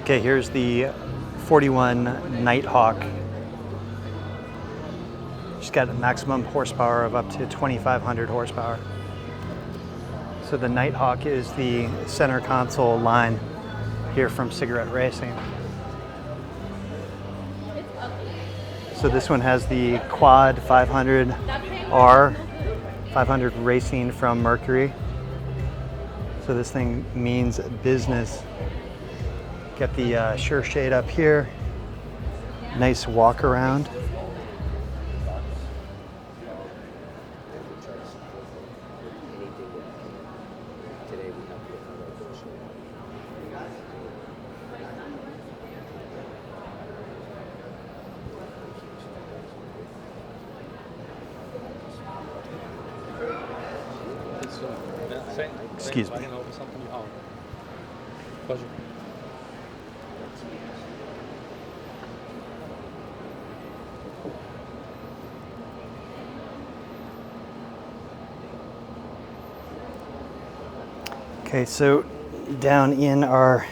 Okay, here's the 41 Nighthawk. She's got a maximum horsepower of up to 2,500 horsepower. So the Nighthawk is the center console line here from Cigarette Racing. So this one has the Quad 500R, 500 Racing from Mercury. So this thing means business. Got the sure shade up here. Nice walk around. Excuse me. Pleasure. Okay, so down in our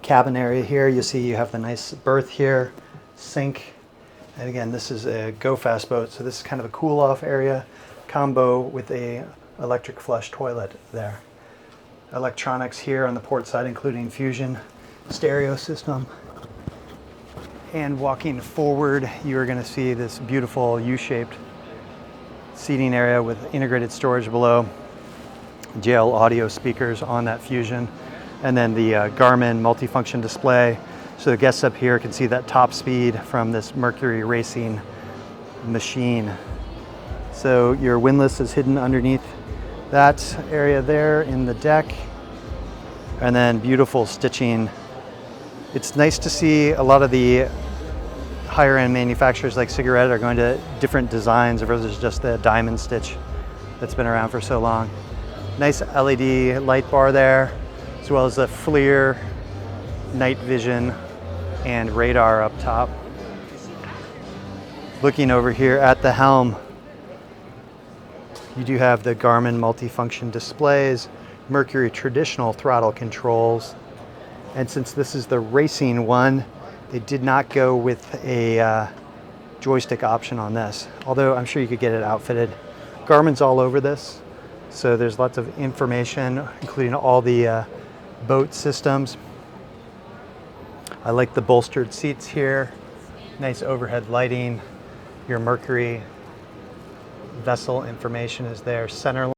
cabin area here, you see you have the nice berth here, sink, and again, this is a go fast boat, so this is kind of a cool off area, combo with a electric flush toilet there. Electronics here on the port side, including Fusion stereo system. And walking forward, you're going to see this beautiful U-shaped seating area with integrated storage below, JL audio speakers on that Fusion, and then the Garmin multifunction display. So the guests up here can see that top speed from this Mercury Racing machine. So your windlass is hidden underneath that area there in the deck, and then beautiful stitching. It's nice to see a lot of the higher end manufacturers like Cigarette are going to different designs versus just the diamond stitch that's been around for so long. Nice LED light bar there, as well as the FLIR night vision and radar up top. Looking over here at the helm, you do have the Garmin multifunction displays, Mercury traditional throttle controls, and since this is the racing one, they did not go with a joystick option on this, although I'm sure you could get it outfitted. Garmin's all over this, so there's lots of information, including all the boat systems. I like the bolstered seats here, nice overhead lighting, your Mercury vessel information is there, center